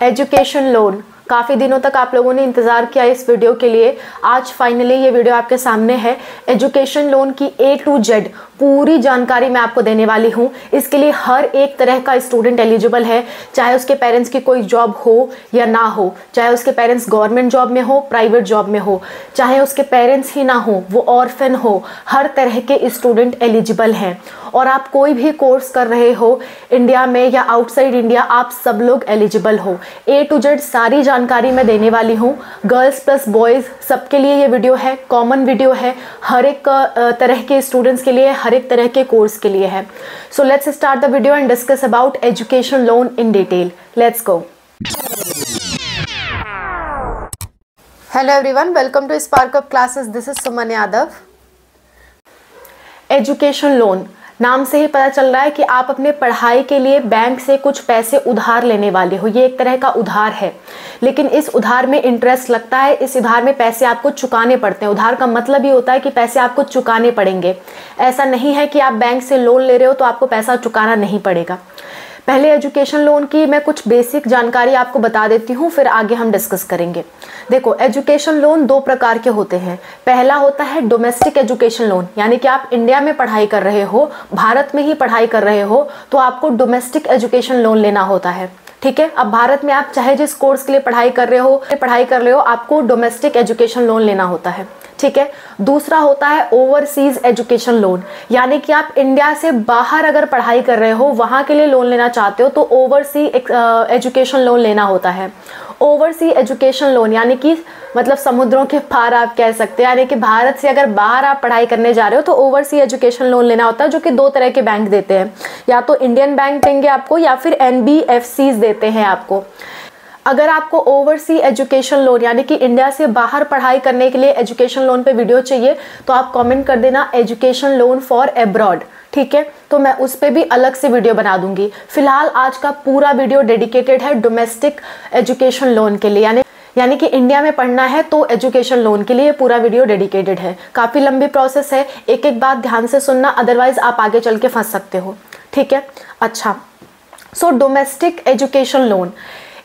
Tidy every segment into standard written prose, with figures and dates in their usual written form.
Education loan, काफ़ी दिनों तक आप लोगों ने इंतज़ार किया इस वीडियो के लिए। आज फाइनली ये वीडियो आपके सामने है। एजुकेशन लोन की A to Z पूरी जानकारी मैं आपको देने वाली हूँ। इसके लिए हर एक तरह का स्टूडेंट एलिजिबल है, चाहे उसके पेरेंट्स की कोई जॉब हो या ना हो, चाहे उसके पेरेंट्स गवर्नमेंट जॉब में हो, प्राइवेट जॉब में हो, चाहे उसके पेरेंट्स ही ना हो, वो ऑर्फन हो, हर तरह के स्टूडेंट एलिजिबल हैं। और आप कोई भी कोर्स कर रहे हो इंडिया में या आउटसाइड इंडिया, आप सब लोग एलिजिबल हो। A to Z सारी जानकारी मैं देने वाली हूँ। गर्ल्स प्लस बॉयज़ सबके लिए ये वीडियो है, कॉमन वीडियो है, हर एक तरह के स्टूडेंट्स के लिए, हर एक तरह के कोर्स के लिए है। So let's start the video and discuss about education loan in detail. Let's go. Hello everyone, welcome to Spark Up classes. This is Suman Yadav. Education loan, नाम से ही पता चल रहा है कि आप अपने पढ़ाई के लिए बैंक से कुछ पैसे उधार लेने वाले हो। ये एक तरह का उधार है, लेकिन इस उधार में इंटरेस्ट लगता है, इस उधार में पैसे आपको चुकाने पड़ते हैं। उधार का मतलब ही होता है कि पैसे आपको चुकाने पड़ेंगे। ऐसा नहीं है कि आप बैंक से लोन ले रहे हो तो आपको पैसा चुकाना नहीं पड़ेगा। पहले एजुकेशन लोन की मैं कुछ बेसिक जानकारी आपको बता देती हूँ, फिर आगे हम डिस्कस करेंगे। देखो, एजुकेशन लोन दो प्रकार के होते हैं। पहला होता है डोमेस्टिक एजुकेशन लोन, यानी कि आप इंडिया में पढ़ाई कर रहे हो, भारत में ही पढ़ाई कर रहे हो, तो आपको डोमेस्टिक एजुकेशन लोन लेना होता है। ठीक है, अब भारत में आप चाहे जिस कोर्स के लिए पढ़ाई कर रहे हो, आपको डोमेस्टिक एजुकेशन लोन लेना होता है। ठीक है। दूसरा होता है ओवरसीज एजुकेशन लोन, यानी कि आप इंडिया से बाहर अगर पढ़ाई कर रहे हो, वहाँ के लिए लोन लेना चाहते हो, तो ओवरसी एजुकेशन लोन लेना होता है। ओवरसी एजुकेशन लोन यानी कि मतलब समुद्रों के पार आप कह सकते हैं, यानी कि भारत से अगर बाहर आप पढ़ाई करने जा रहे हो तो ओवरसी एजुकेशन लोन लेना होता है, जो कि दो तरह के बैंक देते हैं। या तो इंडियन बैंक देंगे आपको, या फिर NBFCs देते हैं आपको। अगर आपको ओवरसी एजुकेशन लोन यानी कि इंडिया से बाहर पढ़ाई करने के लिए एजुकेशन लोन पे वीडियो चाहिए, तो आप कमेंट कर देना एजुकेशन लोन फॉर अब्रॉड। ठीक है, तो मैं उस पर भी अलग से वीडियो बना दूंगी। फिलहाल आज का पूरा वीडियो डेडिकेटेड है डोमेस्टिक एजुकेशन लोन के लिए, यानी कि इंडिया में पढ़ना है तो एजुकेशन लोन के लिए पूरा वीडियो डेडिकेटेड है। काफ़ी लंबी प्रोसेस है, एक एक बात ध्यान से सुनना, अदरवाइज आप आगे चल के फंस सकते हो। ठीक है, अच्छा। सो डोमेस्टिक एजुकेशन लोन,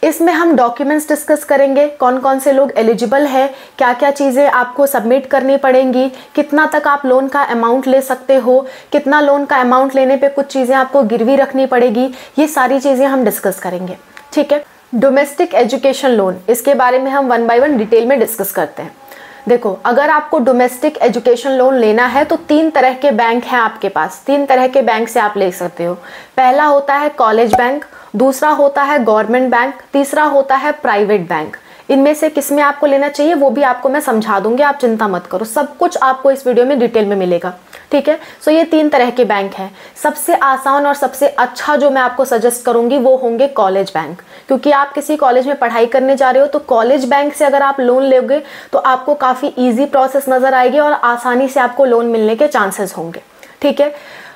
इसमें हम डॉक्यूमेंट्स डिस्कस करेंगे, कौन कौन से लोग एलिजिबल है, क्या क्या चीज़ें आपको सबमिट करनी पड़ेंगी, कितना तक आप लोन का अमाउंट ले सकते हो, कितना लोन का अमाउंट लेने पे कुछ चीज़ें आपको गिरवी रखनी पड़ेगी, ये सारी चीज़ें हम डिस्कस करेंगे। ठीक है, डोमेस्टिक एजुकेशन लोन, इसके बारे में हम 1 by 1 डिटेल में डिस्कस करते हैं। देखो, अगर आपको डोमेस्टिक एजुकेशन लोन लेना है तो 3 तरह के बैंक हैं आपके पास, 3 तरह के बैंक से आप ले सकते हो। पहला होता है कॉलेज बैंक, दूसरा होता है गवर्नमेंट बैंक, तीसरा होता है प्राइवेट बैंक। इनमें से किस में आपको लेना चाहिए वो भी आपको मैं समझा दूंगी, आप चिंता मत करो, सब कुछ आपको इस वीडियो में डिटेल में मिलेगा। ठीक है, सो ये 3 तरह के बैंक हैं। सबसे आसान और सबसे अच्छा जो मैं आपको सजेस्ट करूंगी वो होंगे कॉलेज बैंक, क्योंकि आप किसी कॉलेज में पढ़ाई करने जा रहे हो तो कॉलेज बैंक से अगर आप लोन लोगे तो आपको काफ़ी ईजी प्रोसेस नज़र आएगी और आसानी से आपको लोन मिलने के चांसेस होंगे। ठीक है,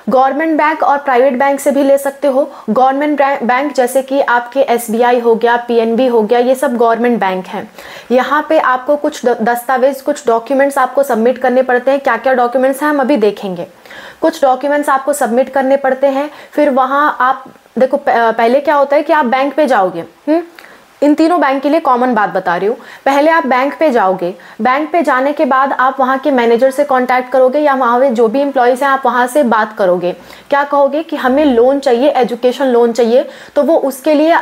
गवर्नमेंट बैंक और प्राइवेट बैंक से भी ले सकते हो। गवर्नमेंट बैंक जैसे कि आपके SBI हो गया, PNB हो गया, ये सब गवर्नमेंट बैंक हैं। यहाँ पे आपको कुछ दस्तावेज, कुछ डॉक्यूमेंट्स आपको सबमिट करने पड़ते हैं। क्या क्या डॉक्यूमेंट्स हैं हम अभी देखेंगे। कुछ डॉक्यूमेंट्स आपको सबमिट करने पड़ते हैं, फिर वहाँ आप देखो, पहले क्या होता है कि आप बैंक पे जाओगे। इन तीनों बैंक के लिए कॉमन बात बता रही हूँ। पहले आप बैंक पे जाओगे, बैंक पे जाने के बाद आप वहाँ के मैनेजर से कांटेक्ट करोगे, या वहाँ पे जो भी एम्प्लॉयज़ हैं आप वहाँ से बात करोगे। क्या कहोगे कि हमें लोन चाहिए, एजुकेशन लोन चाहिए, तो वो उसके लिए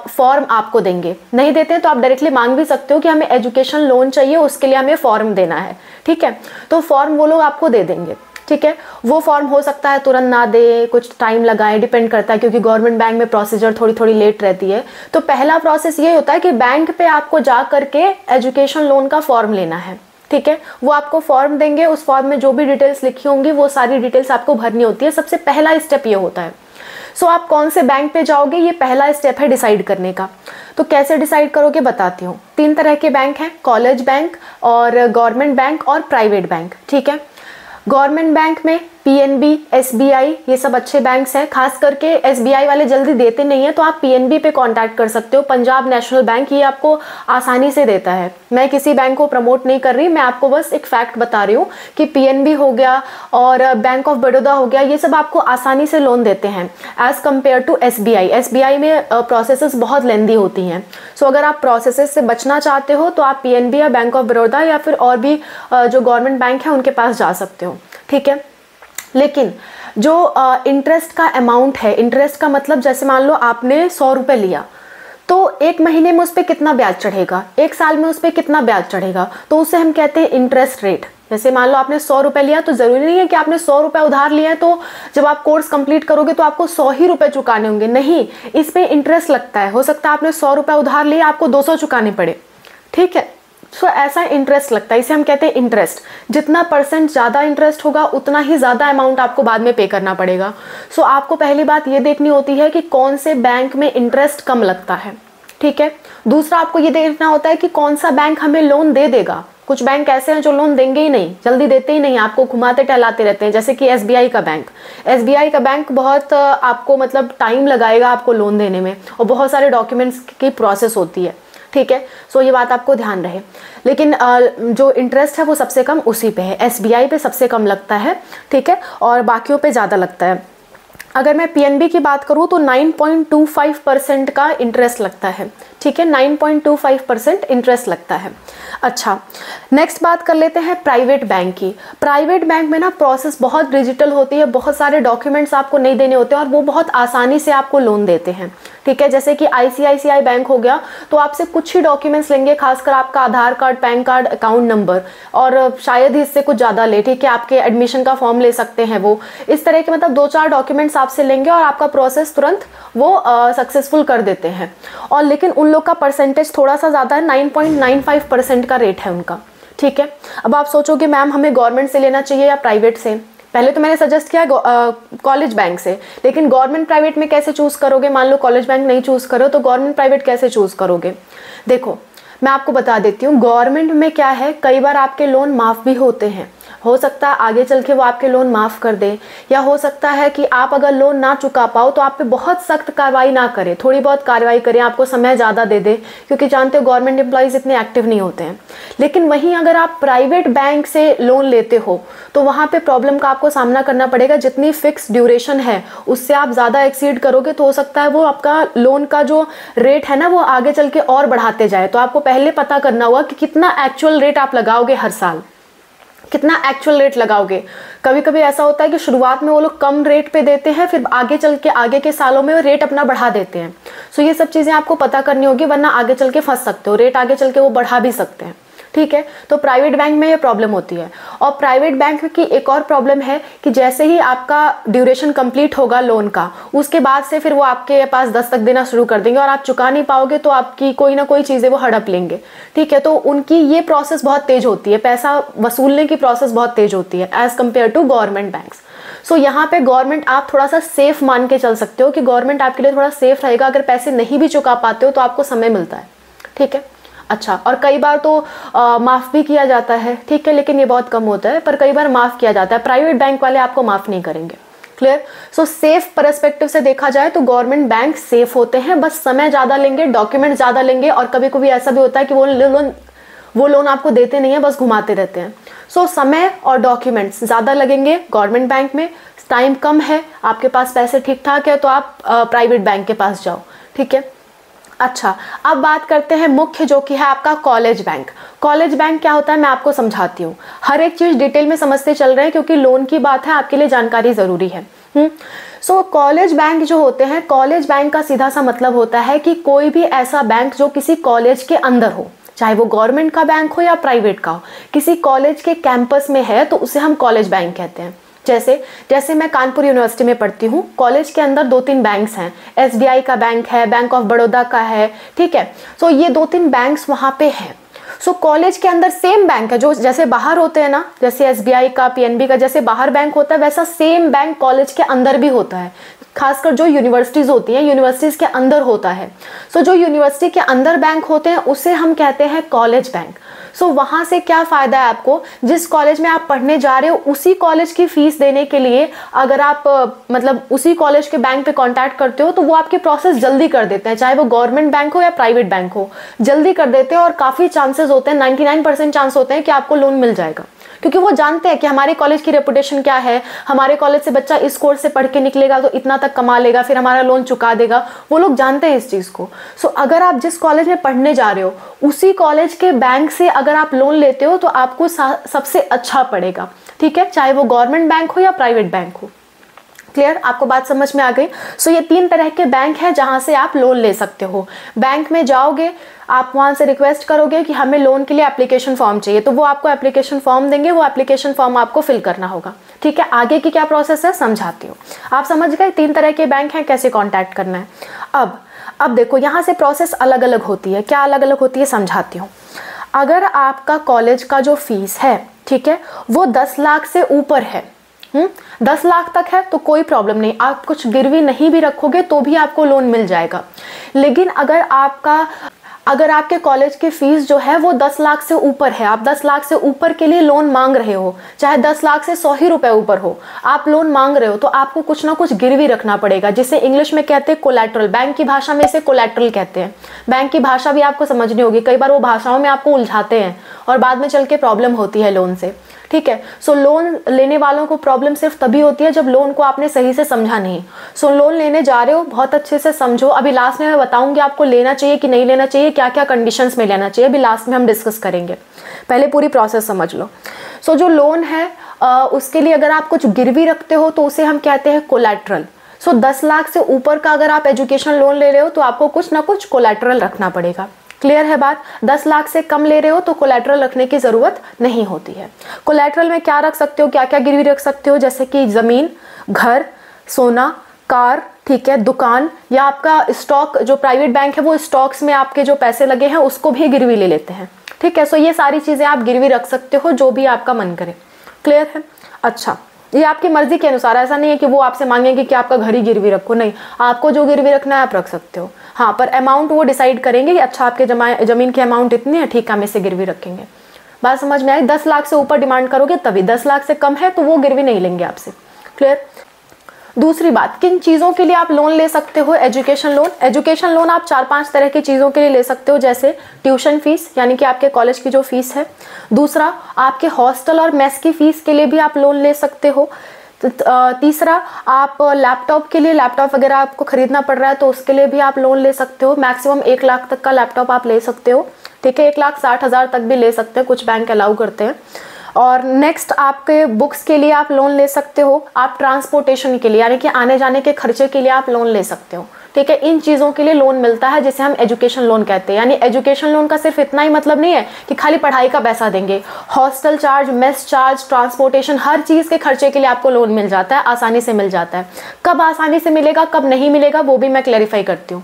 फॉर्म आपको देंगे। नहीं देते हैं तो आप डायरेक्टली मांग भी सकते हो कि हमें एजुकेशन लोन चाहिए, उसके लिए हमें फॉर्म देना है। ठीक है, तो फॉर्म वो लोग आपको दे देंगे। ठीक है, वो फॉर्म हो सकता है तुरंत ना दे, कुछ टाइम लगाए, डिपेंड करता है, क्योंकि गवर्नमेंट बैंक में प्रोसीजर थोड़ी लेट रहती है। तो पहला प्रोसेस ये होता है कि बैंक पे आपको जा करके एजुकेशन लोन का फॉर्म लेना है। ठीक है, वो आपको फॉर्म देंगे, उस फॉर्म में जो भी डिटेल्स लिखी होंगी वो सारी डिटेल्स आपको भरनी होती है। सबसे पहला स्टेप ये होता है। सो आप कौन से बैंक पे जाओगे, ये पहला स्टेप है डिसाइड करने का। तो कैसे डिसाइड करोगे बताती हूँ। 3 तरह के बैंक हैं, कॉलेज बैंक और गवर्नमेंट बैंक और प्राइवेट बैंक। ठीक है, गवर्नमेंट बैंक में PNB, SBI ये सब अच्छे बैंक्स हैं। खास करके SBI वाले जल्दी देते नहीं है, तो आप PNB पे कांटेक्ट कर सकते हो। पंजाब नेशनल बैंक ये आपको आसानी से देता है। मैं किसी बैंक को प्रमोट नहीं कर रही, मैं आपको बस एक फैक्ट बता रही हूँ कि PNB हो गया और बैंक ऑफ बड़ौदा हो गया, ये सब आपको आसानी से लोन देते हैं as compare to SBI। SBI में प्रोसेसेस बहुत लेंदी होती हैं। सो अगर आप प्रोसेसेस से बचना चाहते हो तो आप PNB या बैंक ऑफ बड़ौदा या फिर और भी जो गवर्नमेंट बैंक है उनके पास जा सकते हो, ठीक है। लेकिन जो इंटरेस्ट का अमाउंट है, इंटरेस्ट का मतलब जैसे मान लो आपने 100 रुपये लिया, तो एक महीने में उस पर कितना ब्याज चढ़ेगा, एक साल में उस पर कितना ब्याज चढ़ेगा, तो उसे हम कहते हैं इंटरेस्ट रेट। जैसे मान लो आपने 100 रुपये लिया, तो जरूरी नहीं है कि आपने 100 रुपये उधार लिया है तो जब आप कोर्स कंप्लीट करोगे तो आपको 100 ही रुपये चुकाने होंगे, नहीं, इस पे इंटरेस्ट लगता है। हो सकता है आपने 100 रुपये उधार लिया, आपको 200 चुकाने पड़े, ठीक है। सो ऐसा इंटरेस्ट लगता है, इसे हम कहते हैं इंटरेस्ट। जितना % ज़्यादा इंटरेस्ट होगा उतना ही ज़्यादा अमाउंट आपको बाद में पे करना पड़ेगा। सो आपको पहली बात ये देखनी होती है कि कौन से बैंक में इंटरेस्ट कम लगता है, ठीक है। दूसरा आपको ये देखना होता है कि कौन सा बैंक हमें लोन दे देगा। कुछ बैंक ऐसे हैं जो लोन देंगे ही नहीं, जल्दी देते ही नहीं, आपको घुमाते टहलाते रहते हैं, जैसे कि SBI का बैंक। SBI का बैंक बहुत आपको मतलब टाइम लगाएगा आपको लोन देने में, और बहुत सारे डॉक्यूमेंट्स की प्रोसेस होती है, ठीक है। सो ये बात आपको ध्यान रहे। लेकिन जो इंटरेस्ट है वो सबसे कम उसी पे है, SBI पे सबसे कम लगता है, ठीक है, और बाकियों पे ज़्यादा लगता है। अगर मैं PNB की बात करूँ तो 9.25% का इंटरेस्ट लगता है, ठीक है, 9.25% इंटरेस्ट लगता है। अच्छा, नेक्स्ट बात कर लेते हैं प्राइवेट बैंक की। प्राइवेट बैंक में ना प्रोसेस बहुत डिजिटल होती है, बहुत सारे डॉक्यूमेंट्स आपको नहीं देने होते हैं और वो बहुत आसानी से आपको लोन देते हैं, ठीक है। जैसे कि ICICI बैंक हो गया, तो आपसे कुछ ही डॉक्यूमेंट्स लेंगे, खासकर आपका Aadhaar card, PAN card, account number, और शायद ही इससे कुछ ज़्यादा ले, ठीक है। आपके एडमिशन का फॉर्म ले सकते हैं वो, इस तरह के मतलब 2-4 डॉक्यूमेंट्स आपसे लेंगे और आपका प्रोसेस तुरंत वो सक्सेसफुल कर देते हैं। और लेकिन उन लोग का परसेंटेज थोड़ा सा ज़्यादा है, 9.95% का रेट है उनका, ठीक है। अब आप सोचोगे मैम हमें गवर्नमेंट से लेना चाहिए या प्राइवेट से? पहले तो मैंने सजेस्ट किया कॉलेज बैंक से, लेकिन गवर्नमेंट प्राइवेट में कैसे चूज़ करोगे? मान लो कॉलेज बैंक नहीं चूज़ करो तो गवर्नमेंट प्राइवेट कैसे चूज़ करोगे? देखो मैं आपको बता देती हूँ, गवर्नमेंट में क्या है, कई बार आपके लोन माफ़ भी होते हैं। हो सकता है आगे चल के वो आपके लोन माफ़ कर दे, या हो सकता है कि आप अगर लोन ना चुका पाओ तो आप पे बहुत सख्त कार्रवाई ना करे, थोड़ी बहुत कार्रवाई करें, आपको समय ज़्यादा दे दे, क्योंकि जानते हो गवर्नमेंट एम्प्लॉयज़ इतने एक्टिव नहीं होते हैं। लेकिन वहीं अगर आप प्राइवेट बैंक से लोन लेते हो तो वहाँ पे प्रॉब्लम का आपको सामना करना पड़ेगा। जितनी फिक्स ड्यूरेशन है उससे आप ज़्यादा एक्सीड करोगे तो हो सकता है वो आपका लोन का जो रेट है ना वो आगे चल के और बढ़ाते जाए। तो आपको पहले पता करना होगा कि कितना एक्चुअल रेट आप लगाओगे हर साल, कितना एक्चुअल रेट लगाओगे। कभी कभी ऐसा होता है कि शुरुआत में वो लोग कम रेट पे देते हैं, फिर आगे चल के आगे के सालों में वो रेट अपना बढ़ा देते हैं। सो ये सब चीज़ें आपको पता करनी होगी, वरना आगे चल के फंस सकते हो, रेट आगे चल के वो बढ़ा भी सकते हैं, ठीक है। तो प्राइवेट बैंक में ये प्रॉब्लम होती है। और प्राइवेट बैंक की एक और प्रॉब्लम है कि जैसे ही आपका ड्यूरेशन कंप्लीट होगा लोन का, उसके बाद से फिर वो आपके पास दस्तक देना शुरू कर देंगे और आप चुका नहीं पाओगे तो आपकी कोई ना कोई चीज़ें वो हड़प लेंगे, ठीक है। तो उनकी ये प्रोसेस बहुत तेज होती है, पैसा वसूलने की प्रोसेस बहुत तेज होती है as compare to government banks. So यहाँ पे गवर्नमेंट आप थोड़ा सा सेफ मान के चल सकते हो कि गवर्नमेंट आपके लिए थोड़ा सेफ रहेगा। अगर पैसे नहीं भी चुका पाते हो तो आपको समय मिलता है, ठीक है। अच्छा, और कई बार तो माफ़ भी किया जाता है, ठीक है, लेकिन ये बहुत कम होता है, पर कई बार माफ़ किया जाता है। प्राइवेट बैंक वाले आपको माफ़ नहीं करेंगे, क्लियर। सो सेफ पर्सपेक्टिव से देखा जाए तो गवर्नमेंट बैंक सेफ होते हैं, बस समय ज़्यादा लेंगे, डॉक्यूमेंट ज़्यादा लेंगे, और कभी कभी ऐसा भी होता है कि वो लोन आपको देते नहीं है, बस घुमाते रहते हैं। सो समय और डॉक्यूमेंट्स ज़्यादा लगेंगे गवर्नमेंट बैंक में, टाइम कम है, आपके पास पैसे ठीक ठाक है तो आप प्राइवेट बैंक के पास जाओ, ठीक है। अच्छा, अब बात करते हैं मुख्य जो कि है आपका कॉलेज बैंक। कॉलेज बैंक क्या होता है मैं आपको समझाती हूँ। हर एक चीज़ डिटेल में समझते चल रहे हैं क्योंकि लोन की बात है, आपके लिए जानकारी ज़रूरी है। सो कॉलेज बैंक जो होते हैं, कॉलेज बैंक का सीधा सा मतलब होता है कि कोई भी ऐसा बैंक जो किसी कॉलेज के अंदर हो, चाहे वो गवर्नमेंट का बैंक हो या प्राइवेट का हो, किसी कॉलेज के कैंपस में है तो उसे हम कॉलेज बैंक कहते हैं। जैसे मैं कानपुर यूनिवर्सिटी में पढ़ती हूँ, कॉलेज के अंदर 2-3 बैंक्स हैं, SBI का बैंक है, बैंक ऑफ बड़ौदा का है, ठीक है। सो ये 2-3 बैंक्स वहाँ पे हैं। सो कॉलेज के अंदर सेम बैंक है, जो जैसे बाहर होते हैं ना, जैसे SBI का, PNB का जैसे बाहर बैंक होता है, वैसा सेम बैंक कॉलेज के अंदर भी होता है। खासकर जो यूनिवर्सिटीज़ होती हैं, यूनिवर्सिटीज़ के अंदर होता है। सो जो यूनिवर्सिटी के अंदर बैंक होते हैं उसे हम कहते हैं कॉलेज बैंक। सो वहाँ से क्या फ़ायदा है आपको, जिस कॉलेज में आप पढ़ने जा रहे हो उसी कॉलेज की फ़ीस देने के लिए अगर आप मतलब उसी कॉलेज के बैंक पे कांटेक्ट करते हो तो वो आपकी प्रोसेस जल्दी कर देते हैं, चाहे वो गवर्नमेंट बैंक हो या प्राइवेट बैंक हो, जल्दी कर देते हैं और काफ़ी चांसेस होते हैं, 99% चांस होते हैं कि आपको लोन मिल जाएगा, क्योंकि वो जानते हैं कि हमारे कॉलेज की रेपुटेशन क्या है, हमारे कॉलेज से बच्चा इस कोर्स से पढ़ के निकलेगा तो इतना तक कमा लेगा, फिर हमारा लोन चुका देगा, वो लोग जानते हैं इस चीज़ को। सो अगर आप जिस कॉलेज में पढ़ने जा रहे हो उसी कॉलेज के बैंक से अगर आप लोन लेते हो तो आपको सबसे अच्छा पड़ेगा, ठीक है, चाहे वो गवर्नमेंट बैंक हो या प्राइवेट बैंक हो। क्लियर, आपको बात समझ में आ गई। सो ये 3 तरह के बैंक हैं जहां से आप लोन ले सकते हो। बैंक में जाओगे, आप वहां से रिक्वेस्ट करोगे कि हमें लोन के लिए एप्लीकेशन फॉर्म चाहिए, तो वो आपको एप्लीकेशन फॉर्म देंगे, वो एप्लीकेशन फॉर्म आपको फिल करना होगा, ठीक है। आगे की क्या प्रोसेस है समझाती हूँ। आप समझ गए 3 तरह के बैंक हैं, कैसे कॉन्टैक्ट करना है। अब देखो यहाँ से प्रोसेस अलग अलग होती है। क्या अलग अलग होती है समझाती हूँ। अगर आपका कॉलेज का जो फीस है, ठीक है, वो 10 लाख से ऊपर है, 10 लाख तक है तो कोई प्रॉब्लम नहीं, आप कुछ गिरवी नहीं भी रखोगे तो भी आपको लोन मिल जाएगा। लेकिन अगर आपके कॉलेज की फीस जो है वो 10 लाख से ऊपर है, आप 10 लाख से ऊपर के लिए लोन मांग रहे हो, चाहे 10 लाख से 100 ही रुपए ऊपर हो, आप लोन मांग रहे हो तो आपको कुछ ना कुछ गिरवी रखना पड़ेगा, जिसे इंग्लिश में कहते हैं कोलैटरल। बैंक की भाषा में इसे कोलैटरल कहते हैं। बैंक की भाषा भी आपको समझनी होगी, कई बार वो भाषाओं में आपको उलझाते हैं और बाद में चल के प्रॉब्लम होती है लोन से, ठीक है। सो लोन लेने वालों को प्रॉब्लम सिर्फ तभी होती है जब लोन को आपने सही से समझा नहीं। सो लोन लेने जा रहे हो, बहुत अच्छे से समझो। अभी लास्ट में मैं बताऊंगी आपको लेना चाहिए कि नहीं लेना चाहिए, क्या क्या कंडीशंस में लेना चाहिए, अभी लास्ट में हम डिस्कस करेंगे। पहले पूरी प्रोसेस समझ लो। सो जो लोन है उसके लिए अगर आप कुछ गिरवी रखते हो तो उसे हम कहते हैं कोलैटरल। सो 10 लाख से ऊपर का अगर आप एजुकेशन लोन ले रहे हो तो आपको कुछ ना कुछ कोलैटरल रखना पड़ेगा। क्लियर है बात। 10 लाख से कम ले रहे हो तो कोलैटरल रखने की जरूरत नहीं होती है। कोलैटरल में क्या रख सकते हो, क्या क्या गिरवी रख सकते हो, जैसे कि जमीन, घर, सोना, कार, ठीक है, दुकान, या आपका स्टॉक, जो प्राइवेट बैंक है वो स्टॉक्स में आपके जो पैसे लगे हैं उसको भी गिरवी ले लेते हैं, ठीक है। सो ये सारी चीजें आप गिरवी रख सकते हो, जो भी आपका मन करे। क्लियर है। अच्छा, ये आपकी मर्जी के अनुसार, ऐसा नहीं है कि वो आपसे मांगेंगे कि आपका घर ही गिरवी रखो, नहीं, आपको जो गिरवी रखना है आप रख सकते हो। हाँ, पर अमाउंट वो डिसाइड करेंगे कि अच्छा आपके जमीन की अमाउंट इतनी है, ठीक है, हम इसे गिरवी रखेंगे। बात समझ में आई। 10 लाख से ऊपर डिमांड करोगे तभी, 10 लाख से कम है तो वो गिरवी नहीं लेंगे आपसे। क्लियर। दूसरी बात, किन चीज़ों के लिए आप लोन ले सकते हो एजुकेशन लोन। एजुकेशन लोन आप 4-5 तरह की चीज़ों के लिए ले सकते हो, जैसे ट्यूशन फीस, यानी कि आपके कॉलेज की जो फीस है। दूसरा, आपके हॉस्टल और मेस की फीस के लिए भी आप लोन ले सकते हो। तीसरा, आप लैपटॉप के लिए, लैपटॉप वगैरह आपको खरीदना पड़ रहा है तो उसके लिए भी आप लोन ले सकते हो। मैक्सिमम 1 लाख तक का लैपटॉप आप ले सकते हो, ठीक है। 1,60,000 तक भी ले सकते हैं, कुछ बैंक अलाउ करते हैं। और नेक्स्ट, आपके बुक्स के लिए आप लोन ले सकते हो। आप ट्रांसपोर्टेशन के लिए, यानी कि आने जाने के खर्चे के लिए आप लोन ले सकते हो, ठीक है। इन चीज़ों के लिए लोन मिलता है जिसे हम एजुकेशन लोन कहते हैं। यानी एजुकेशन लोन का सिर्फ इतना ही मतलब नहीं है कि खाली पढ़ाई का पैसा देंगे, hostel charge, mess charge, transportation, हर चीज़ के खर्चे के लिए आपको लोन मिल जाता है, आसानी से मिल जाता है। कब आसानी से मिलेगा, कब नहीं मिलेगा, वो भी मैं क्लैरिफाई करती हूँ।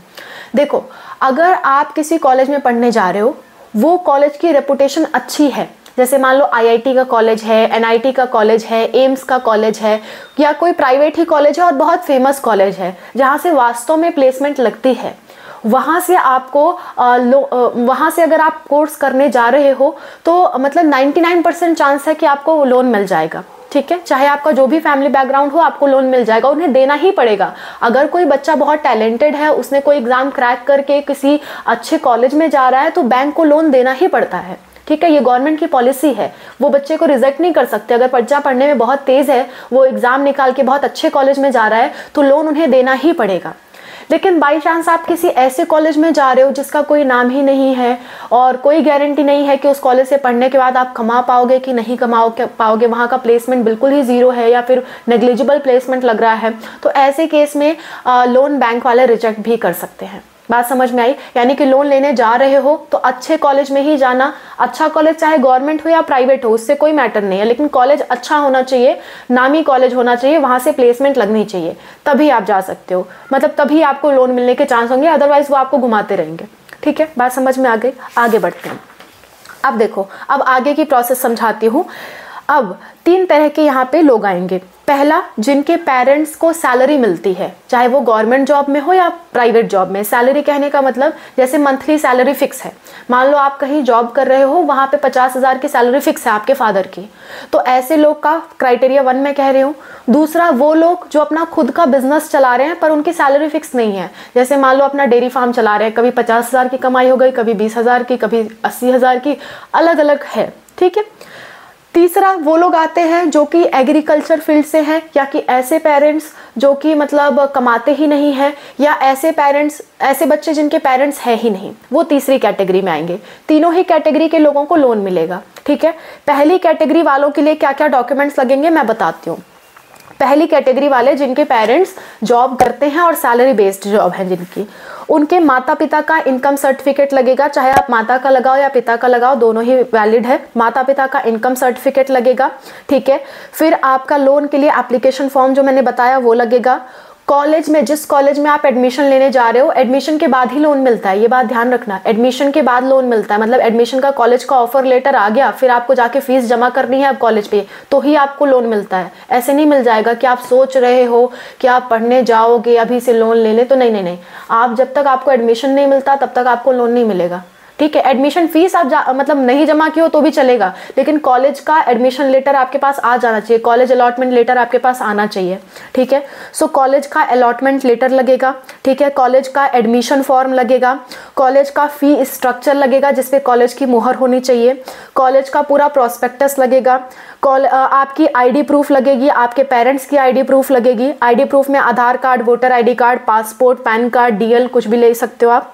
देखो, अगर आप किसी कॉलेज में पढ़ने जा रहे हो, वो कॉलेज की रेपुटेशन अच्छी है, जैसे मान लो IIT का कॉलेज है, NIT का कॉलेज है, एम्स का कॉलेज है, या कोई प्राइवेट ही कॉलेज है और बहुत फेमस कॉलेज है जहाँ से वास्तव में प्लेसमेंट लगती है, वहाँ से आपको वहाँ से अगर आप कोर्स करने जा रहे हो तो मतलब 99% चांस है कि आपको लोन मिल जाएगा, ठीक है। चाहे आपका जो भी फैमिली बैकग्राउंड हो, आपको लोन मिल जाएगा, उन्हें देना ही पड़ेगा। अगर कोई बच्चा बहुत टैलेंटेड है, उसने कोई एग्जाम क्रैक करके किसी अच्छे कॉलेज में जा रहा है तो बैंक को लोन देना ही पड़ता है, ठीक है। ये गवर्नमेंट की पॉलिसी है, वो बच्चे को रिजेक्ट नहीं कर सकते। अगर बच्चा पढ़ने में बहुत तेज है, वो एग्जाम निकाल के बहुत अच्छे कॉलेज में जा रहा है तो लोन उन्हें देना ही पड़ेगा। लेकिन बाई चांस आप किसी ऐसे कॉलेज में जा रहे हो जिसका कोई नाम ही नहीं है और कोई गारंटी नहीं है कि उस कॉलेज से पढ़ने के बाद आप कमा पाओगे कि नहीं कमा पाओगे, वहाँ का प्लेसमेंट बिल्कुल ही जीरो है या फिर नेग्लिजिबल प्लेसमेंट लग रहा है, तो ऐसे केस में लोन बैंक वाले रिजेक्ट भी कर सकते हैं। बात समझ में आई। यानी कि लोन लेने जा रहे हो तो अच्छे कॉलेज में ही जाना। अच्छा कॉलेज चाहे गवर्नमेंट हो या प्राइवेट हो, उससे कोई मैटर नहीं है, लेकिन कॉलेज अच्छा होना चाहिए, नामी कॉलेज होना चाहिए, वहां से प्लेसमेंट लगनी चाहिए, तभी आप जा सकते हो, मतलब तभी आपको लोन मिलने के चांस होंगे, अदरवाइज वो आपको घुमाते रहेंगे, ठीक है। बात समझ में आ गई। आगे बढ़ते हैं। अब देखो, अब आगे की प्रोसेस समझाती हूँ। अब 3 तरह के यहाँ पे लोग आएंगे। पहला, जिनके पेरेंट्स को सैलरी मिलती है, चाहे वो गवर्नमेंट जॉब में हो या प्राइवेट जॉब में। सैलरी कहने का मतलब जैसे मंथली सैलरी फिक्स है, मान लो आप कहीं जॉब कर रहे हो, वहाँ पे 50,000 की सैलरी फिक्स है आपके फादर की, तो ऐसे लोग का क्राइटेरिया 1 में कह रही हूँ। दूसरा, वो लोग जो अपना खुद का बिजनेस चला रहे हैं पर उनकी सैलरी फिक्स नहीं है, जैसे मान लो अपना डेयरी फार्म चला रहे हैं, कभी 50,000 की कमाई हो गई, कभी 20,000 की, कभी 80,000 की, अलग अलग है, ठीक है। तीसरा, वो लोग आते हैं जो कि एग्रीकल्चर फील्ड से हैं, या कि ऐसे पेरेंट्स जो कि मतलब कमाते ही नहीं हैं, या ऐसे बच्चे जिनके पेरेंट्स हैं ही नहीं, वो तीसरी कैटेगरी में आएंगे। तीनों ही कैटेगरी के लोगों को लोन मिलेगा, ठीक है। पहली कैटेगरी वालों के लिए क्या क्या डॉक्यूमेंट्स लगेंगे मैं बताती हूँ। पहली कैटेगरी वाले जिनके पेरेंट्स जॉब करते हैं और सैलरी बेस्ड जॉब है जिनकी, उनके माता पिता का इनकम सर्टिफिकेट लगेगा, चाहे आप माता का लगाओ या पिता का लगाओ, दोनों ही वैलिड है। माता पिता का इनकम सर्टिफिकेट लगेगा, ठीक है। फिर आपका लोन के लिए एप्लीकेशन फॉर्म जो मैंने बताया वो लगेगा। कॉलेज में, जिस कॉलेज में आप एडमिशन लेने जा रहे हो, एडमिशन के बाद ही लोन मिलता है, ये बात ध्यान रखना। एडमिशन के बाद लोन मिलता है, मतलब एडमिशन का कॉलेज का ऑफर लेटर आ गया, फिर आपको जाके फीस जमा करनी है अब कॉलेज पे, तो ही आपको लोन मिलता है। ऐसे नहीं मिल जाएगा कि आप सोच रहे हो कि आप पढ़ने जाओगे अभी से लोन ले लें, तो नहीं नहीं नहीं, आप जब तक आपको एडमिशन नहीं मिलता तब तक आपको लोन नहीं मिलेगा, ठीक है। एडमिशन फीस आप मतलब नहीं जमा की हो तो भी चलेगा, लेकिन कॉलेज का एडमिशन लेटर आपके पास आ जाना चाहिए, कॉलेज अलॉटमेंट लेटर आपके पास आना चाहिए, ठीक है। सो कॉलेज का अलॉटमेंट लेटर लगेगा, ठीक है। कॉलेज का एडमिशन फॉर्म लगेगा, कॉलेज का फी स्ट्रक्चर लगेगा जिसपे कॉलेज की मुहर होनी चाहिए, कॉलेज का पूरा प्रोस्पेक्टस लगेगा, आपकी आईडी प्रूफ लगेगी, आपके पेरेंट्स की आईडी प्रूफ लगेगी। आईडी प्रूफ में Aadhaar card, voter ID card, passport, PAN card, DL कुछ भी ले सकते हो आप।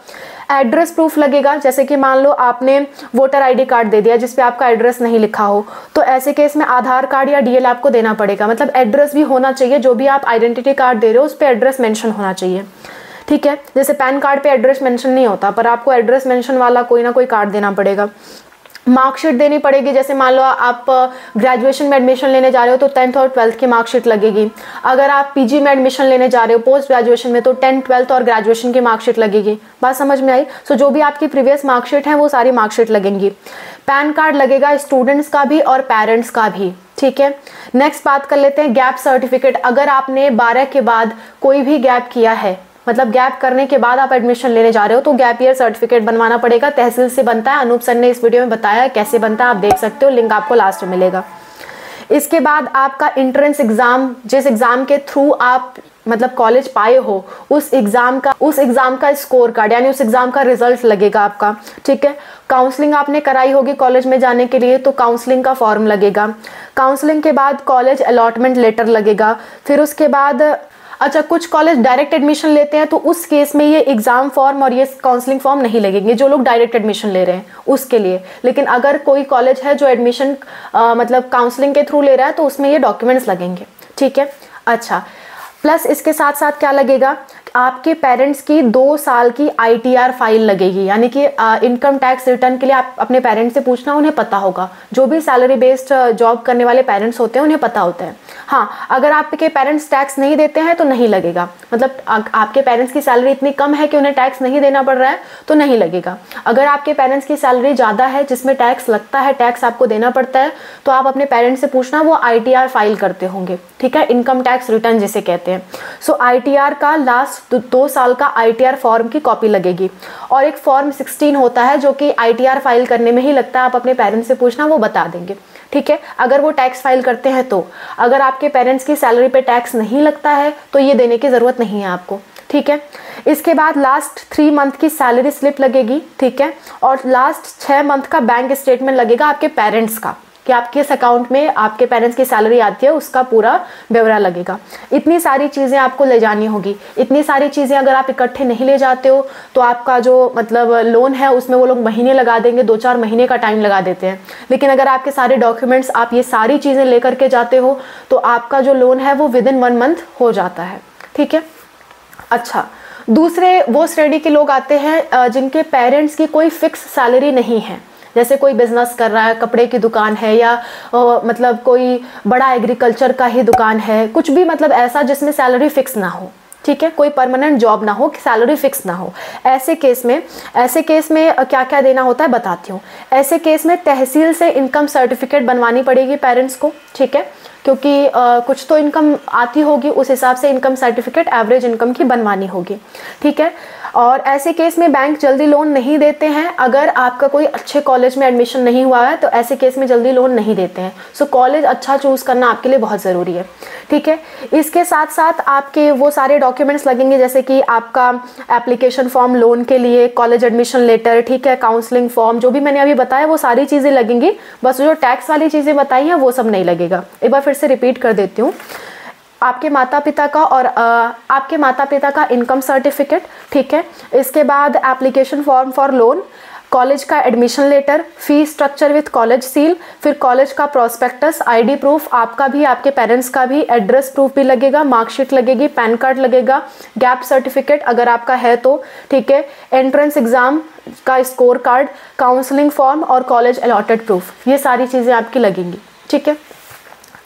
एड्रेस प्रूफ लगेगा, जैसे कि मान लो आपने वोटर आईडी कार्ड दे दिया जिसपे आपका एड्रेस नहीं लिखा हो, तो ऐसे केस में आधार कार्ड या डीएल आपको देना पड़ेगा, मतलब एड्रेस भी होना चाहिए, जो भी आप आइडेंटिटी कार्ड दे रहे हो उस पर एड्रेस मेंशन होना चाहिए, ठीक है। जैसे पैन कार्ड पे एड्रेस मेंशन नहीं होता, पर आपको एड्रेस मेंशन वाला कोई ना कोई कार्ड देना पड़ेगा। मार्कशीट देनी पड़ेगी, जैसे मान लो आप ग्रेजुएशन में एडमिशन लेने जा रहे हो तो 10th और 12th की मार्कशीट लगेगी। अगर आप पीजी में एडमिशन लेने जा रहे हो पोस्ट ग्रेजुएशन में, तो 10th, 12th और ग्रेजुएशन की मार्कशीट लगेगी। बात समझ में आई? सो जो भी आपकी प्रीवियस मार्कशीट है वो सारी मार्कशीट लगेंगी। पैन कार्ड लगेगा स्टूडेंट्स का भी और पेरेंट्स का भी, ठीक है। नेक्स्ट बात कर लेते हैं गैप सर्टिफिकेट। अगर आपने 12 के बाद कोई भी गैप किया है, मतलब गैप करने के बाद आप एडमिशन लेने जा रहे हो, तो गैप ईयर सर्टिफिकेट बनवाना पड़ेगा, तहसील से बनता है। अनूप सर ने इस वीडियो में बताया कैसे बनता है, आप देख सकते हो, लिंक आपको लास्ट में मिलेगा। इसके बाद आपका एंट्रेंस एग्जाम, जिस एग्जाम के थ्रू आप मतलब कॉलेज पाए हो, उस एग्जाम का स्कोर कार्ड, यानी उस एग्जाम का रिजल्ट लगेगा आपका, ठीक है। काउंसलिंग आपने कराई होगी कॉलेज में जाने के लिए, तो काउंसलिंग का फॉर्म लगेगा। काउंसलिंग के बाद कॉलेज अलॉटमेंट लेटर लगेगा। फिर उसके बाद अच्छा, कुछ कॉलेज डायरेक्ट एडमिशन लेते हैं, तो उस केस में ये एग्जाम फॉर्म और ये काउंसलिंग फॉर्म नहीं लगेंगे, जो लोग डायरेक्ट एडमिशन ले रहे हैं उसके लिए। लेकिन अगर कोई कॉलेज है जो एडमिशन मतलब काउंसलिंग के थ्रू ले रहा है, तो उसमें ये डॉक्यूमेंट्स लगेंगे, ठीक है। अच्छा, प्लस इसके साथ साथ क्या लगेगा, आपके पेरेंट्स की 2 साल की ITR फाइल लगेगी, यानी कि इनकम टैक्स रिटर्न के लिए आप अपने पेरेंट्स से पूछना, उन्हें पता होगा। जो भी सैलरी बेस्ड जॉब करने वाले पेरेंट्स होते हैं उन्हें पता होता है। हाँ, अगर आपके पेरेंट्स टैक्स नहीं देते हैं तो नहीं लगेगा, मतलब आपके पेरेंट्स की सैलरी इतनी कम है कि उन्हें टैक्स नहीं देना पड़ रहा है तो नहीं लगेगा। अगर आपके पेरेंट्स की सैलरी ज़्यादा है जिसमें टैक्स लगता है, टैक्स आपको देना पड़ता है, तो आप अपने पेरेंट्स से पूछना, वो ITR फाइल करते होंगे, ठीक है, इनकम टैक्स रिटर्न जिसे कहते हैं। सो ITR का लास्ट 2 साल का ITR फॉर्म की कॉपी लगेगी। और एक फॉर्म 16 होता है जो कि ITR फाइल करने में ही लगता है, आप अपने पेरेंट्स से पूछना, वो बता देंगे, ठीक है। अगर वो टैक्स फाइल करते हैं तो, अगर आपके पेरेंट्स की सैलरी पे टैक्स नहीं लगता है तो ये देने की ज़रूरत नहीं है आपको, ठीक है। इसके बाद लास्ट 3 मंथ की सैलरी स्लिप लगेगी, ठीक है। और लास्ट 6 मंथ का बैंक स्टेटमेंट लगेगा आपके पेरेंट्स का, कि आपके इस अकाउंट में आपके पेरेंट्स की सैलरी आती है, उसका पूरा ब्यौरा लगेगा। इतनी सारी चीज़ें आपको ले जानी होगी। इतनी सारी चीज़ें अगर आप इकट्ठे नहीं ले जाते हो तो आपका जो मतलब लोन है उसमें वो लोग महीने लगा देंगे, 2-4 महीने का टाइम लगा देते हैं। लेकिन अगर आपके सारे डॉक्यूमेंट्स, आप ये सारी चीज़ें लेकर के जाते हो, तो आपका जो लोन है वो विदिन 1 मंथ हो जाता है, ठीक है। अच्छा, दूसरे वो श्रेणी के लोग आते हैं जिनके पेरेंट्स की कोई फिक्स सैलरी नहीं है, जैसे कोई बिजनेस कर रहा है, कपड़े की दुकान है, या मतलब कोई बड़ा एग्रीकल्चर का ही दुकान है, कुछ भी मतलब ऐसा जिसमें सैलरी फिक्स ना हो, ठीक है, कोई परमानेंट जॉब ना हो, कि सैलरी फिक्स ना हो। ऐसे केस में क्या क्या देना होता है बताती हूँ। ऐसे केस में तहसील से इनकम सर्टिफिकेट बनवानी पड़ेगी पेरेंट्स को, ठीक है, क्योंकि कुछ तो इनकम आती होगी, उस हिसाब से इनकम सर्टिफिकेट एवरेज इनकम की बनवानी होगी, ठीक है। और ऐसे केस में बैंक जल्दी लोन नहीं देते हैं। अगर आपका कोई अच्छे कॉलेज में एडमिशन नहीं हुआ है तो ऐसे केस में जल्दी लोन नहीं देते हैं। सो कॉलेज अच्छा चूज़ करना आपके लिए बहुत ज़रूरी है, ठीक है। इसके साथ साथ आपके वो सारे डॉक्यूमेंट्स लगेंगे, जैसे कि आपका एप्लीकेशन फॉर्म लोन के लिए, कॉलेज एडमिशन लेटर, ठीक है, काउंसलिंग फॉर्म, जो भी मैंने अभी बताया वो सारी चीज़ें लगेंगी। बस जो टैक्स वाली चीज़ें बताई हैं वो सब नहीं लगेगा। एक बार फिर से रिपीट कर देती हूँ। आपके माता पिता का और आपके माता पिता का इनकम सर्टिफिकेट, ठीक है। इसके बाद application form for loan, college का admission letter, fees structure with college seal, फिर कॉलेज का प्रोस्पेक्टस, आईडी प्रूफ आपका भी, आपके पेरेंट्स का भी, एड्रेस प्रूफ भी लगेगा, मार्कशीट लगेगी, पैन कार्ड लगेगा, गैप सर्टिफिकेट अगर आपका है तो, ठीक है, एंट्रेंस एग्जाम का स्कोर कार्ड, काउंसलिंग फॉर्म और कॉलेज अलॉटेड प्रूफ, ये सारी चीज़ें आपकी लगेंगी, ठीक है।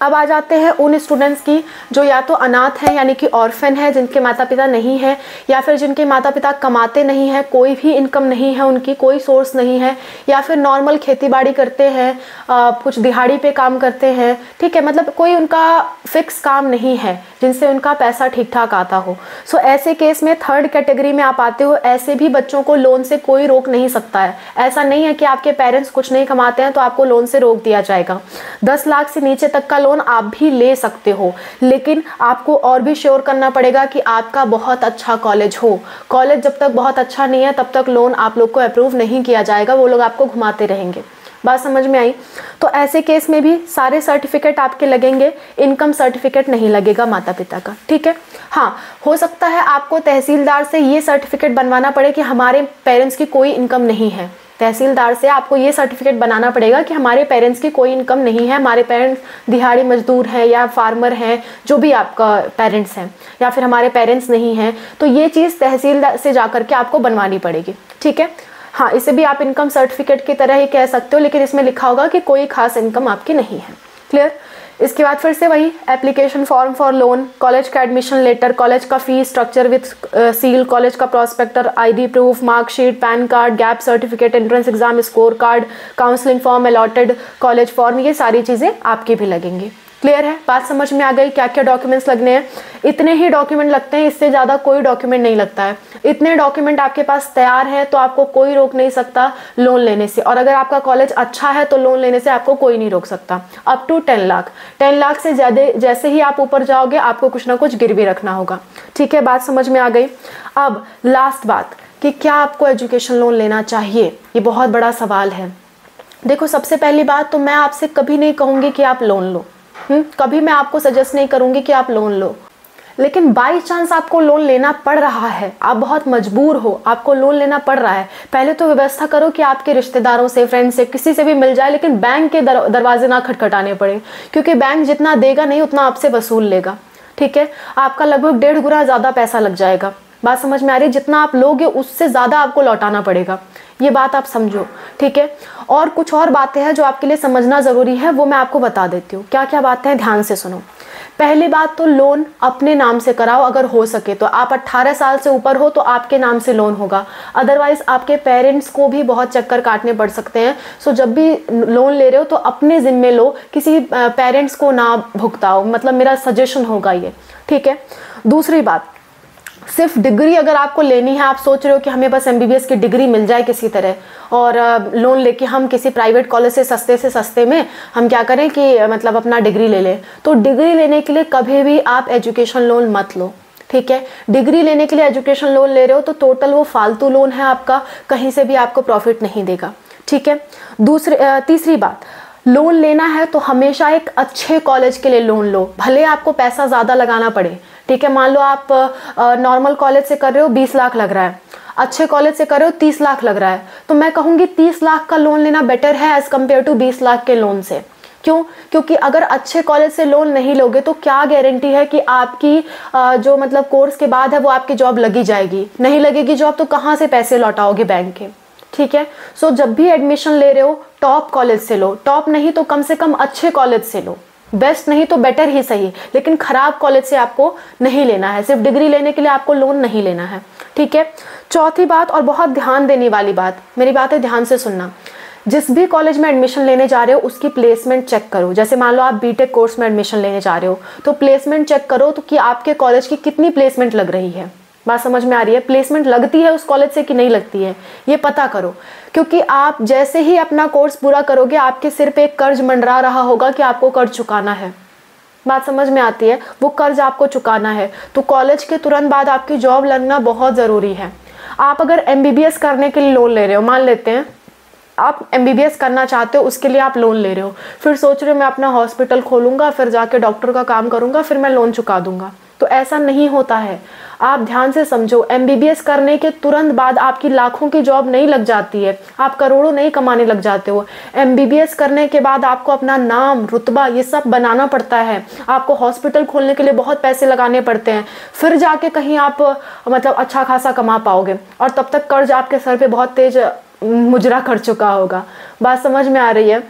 अब आ जाते हैं उन स्टूडेंट्स की जो या तो अनाथ हैं यानी कि ऑर्फन है, जिनके माता पिता नहीं हैं, या फिर जिनके माता पिता कमाते नहीं हैं, कोई भी इनकम नहीं है उनकी, कोई सोर्स नहीं है, या फिर नॉर्मल खेतीबाड़ी करते हैं, कुछ दिहाड़ी पे काम करते हैं, ठीक है, मतलब कोई उनका फिक्स काम नहीं है जिनसे उनका पैसा ठीक ठाक आता हो। सो ऐसे केस में थर्ड कैटेगरी में आप आते हो। ऐसे भी बच्चों को लोन से कोई रोक नहीं सकता है। ऐसा नहीं है कि आपके पेरेंट्स कुछ नहीं कमाते हैं तो आपको लोन से रोक दिया जाएगा। 10 लाख से नीचे तक का लोन आप भी ले सकते हो, लेकिन आपको और भी श्योर करना पड़ेगा कि आपका बहुत अच्छा कॉलेज हो। कॉलेज जब तक बहुत अच्छा नहीं है तब तक लोन आप लोग को अप्रूव नहीं किया जाएगा, वो लोग आपको घुमाते रहेंगे। बात समझ में आई? तो ऐसे केस में भी सारे सर्टिफिकेट आपके लगेंगे, इनकम सर्टिफिकेट नहीं लगेगा माता पिता का, ठीक है। हाँ, हो सकता है आपको तहसीलदार से ये सर्टिफिकेट बनवाना पड़े कि हमारे पेरेंट्स की कोई इनकम नहीं है। तहसीलदार से आपको ये सर्टिफिकेट बनाना पड़ेगा कि हमारे पेरेंट्स की कोई इनकम नहीं है, हमारे पेरेंट्स दिहाड़ी मजदूर हैं या फार्मर हैं, जो भी आपका पेरेंट्स हैं, या फिर हमारे पेरेंट्स नहीं हैं, तो ये चीज़ तहसीलदार से जाकर के आपको बनवानी पड़ेगी, ठीक है। हाँ, इसे भी आप इनकम सर्टिफिकेट की तरह ही कह सकते हो, लेकिन इसमें लिखा होगा कि कोई खास इनकम आपकी नहीं है। क्लियर? इसके बाद फिर से वही application form for loan, college का एडमिशन लेटर, कॉलेज का fees structure with seal, college का prospector, ID proof, marksheet, PAN card, gap certificate, entrance exam score card, counselling form, allotted college form, ये सारी चीज़ें आपकी भी लगेंगी। क्लियर है? बात समझ में आ गई? क्या क्या डॉक्यूमेंट्स लगने हैं? इतने ही डॉक्यूमेंट लगते हैं, इससे ज़्यादा कोई डॉक्यूमेंट नहीं लगता है। इतने डॉक्यूमेंट आपके पास तैयार हैं तो आपको कोई रोक नहीं सकता लोन लेने से। और अगर आपका कॉलेज अच्छा है तो लोन लेने से आपको कोई नहीं रोक सकता। Up to 10 lakh. 10 लाख से ज़्यादा जैसे ही आप ऊपर जाओगे आपको कुछ ना कुछ गिरवी रखना होगा। ठीक है, बात समझ में आ गई? अब लास्ट बात कि क्या आपको एजुकेशन लोन लेना चाहिए, ये बहुत बड़ा सवाल है। देखो, सबसे पहली बात तो मैं आपसे कभी नहीं कहूँगी कि आप लोन लो, कभी मैं आपको सजेस्ट नहीं करूंगी कि आप लोन लो। लेकिन बाई चांस आपको लोन लेना पड़ रहा है, आप बहुत मजबूर हो, आपको लोन लेना पड़ रहा है, पहले तो व्यवस्था करो कि आपके रिश्तेदारों से, फ्रेंड से, किसी से भी मिल जाए, लेकिन बैंक के दरवाजे ना खटखटाने पड़े, क्योंकि बैंक जितना देगा नहीं उतना आपसे वसूल लेगा। ठीक है, आपका लगभग 1.5 गुना ज़्यादा पैसा लग जाएगा। बात समझ में आ रही? जितना आप लोगे उससे ज़्यादा आपको लौटाना पड़ेगा, ये बात आप समझो। ठीक है, और कुछ और बातें हैं जो आपके लिए समझना ज़रूरी है, वो मैं आपको बता देती हूँ। क्या क्या बातें हैं, ध्यान से सुनो। पहली बात तो लोन अपने नाम से कराओ अगर हो सके तो। आप 18 साल से ऊपर हो तो आपके नाम से लोन होगा, अदरवाइज आपके पेरेंट्स को भी बहुत चक्कर काटने पड़ सकते हैं। सो जब भी लोन ले रहे हो तो अपने जिम्मे लो, किसी पेरेंट्स को ना भुगताओ, मतलब मेरा सजेशन होगा ये। ठीक है, दूसरी बात, सिर्फ डिग्री अगर आपको लेनी है, आप सोच रहे हो कि हमें बस MBBS की डिग्री मिल जाए किसी तरह और लोन लेके हम किसी प्राइवेट कॉलेज से सस्ते में हम क्या करें कि मतलब अपना डिग्री ले लें, तो डिग्री लेने के लिए कभी भी आप एजुकेशन लोन मत लो। ठीक है, डिग्री लेने के लिए एजुकेशन लोन ले रहे हो तो टोटल वो फालतू लोन है आपका, कहीं से भी आपको प्रॉफिट नहीं देगा। ठीक है, तीसरी बात, लोन लेना है तो हमेशा एक अच्छे कॉलेज के लिए लोन लो, भले आपको पैसा ज़्यादा लगाना पड़े। ठीक है, मान लो आप नॉर्मल कॉलेज से कर रहे हो 20 लाख लग रहा है, अच्छे कॉलेज से कर रहे हो 30 लाख लग रहा है, तो मैं कहूँगी 30 लाख का लोन लेना बेटर है एज़ कम्पेयर टू 20 लाख के लोन से। क्यों? क्योंकि अगर अच्छे कॉलेज से लोन नहीं लोगे तो क्या गारंटी है कि आपकी जो मतलब कोर्स के बाद है वो आपकी जॉब लगी जाएगी। नहीं लगेगी जॉब तो कहाँ से पैसे लौटाओगे बैंक के। ठीक है, सो जब भी एडमिशन ले रहे हो टॉप कॉलेज से लो, टॉप नहीं तो कम से कम अच्छे कॉलेज से लो, बेस्ट नहीं तो बेटर ही सही, लेकिन खराब कॉलेज से आपको नहीं लेना है। सिर्फ डिग्री लेने के लिए आपको लोन नहीं लेना है। ठीक है, चौथी बात और बहुत ध्यान देने वाली बात, मेरी बातें ध्यान से सुनना, जिस भी कॉलेज में एडमिशन लेने जा रहे हो उसकी प्लेसमेंट चेक करो। जैसे मान लो आप बीटेक कोर्स में एडमिशन लेने जा रहे हो तो प्लेसमेंट चेक करो तो कि आपके कॉलेज की कितनी प्लेसमेंट लग रही है। बात समझ में आ रही है? प्लेसमेंट लगती है उस कॉलेज से कि नहीं लगती है, ये पता करो। क्योंकि आप जैसे ही अपना कोर्स पूरा करोगे आपके सिर पे एक कर्ज मंडरा रहा होगा कि आपको कर्ज चुकाना है। बात समझ में आती है? वो कर्ज आपको चुकाना है। तो कॉलेज के तुरंत बाद आपकी जॉब लगना बहुत ज़रूरी है। आप अगर MBBS करने के लिए लोन ले रहे हो, मान लेते हैं आप MBBS करना चाहते हो, उसके लिए आप लोन ले रहे हो, फिर सोच रहे हो मैं अपना हॉस्पिटल खोलूंगा, फिर जाके डॉक्टर का काम करूंगा, फिर मैं लोन चुका दूंगा, तो ऐसा नहीं होता है। आप ध्यान से समझो, MBBS करने के तुरंत बाद आपकी लाखों की जॉब नहीं लग जाती है, आप करोड़ों नहीं कमाने लग जाते हो। MBBS करने के बाद आपको अपना नाम, रुतबा, ये सब बनाना पड़ता है। आपको हॉस्पिटल खोलने के लिए बहुत पैसे लगाने पड़ते हैं, फिर जाके कहीं आप मतलब अच्छा खासा कमा पाओगे, और तब तक कर्ज आपके सर पे बहुत तेज मुजरा कर चुका होगा। बात समझ में आ रही है?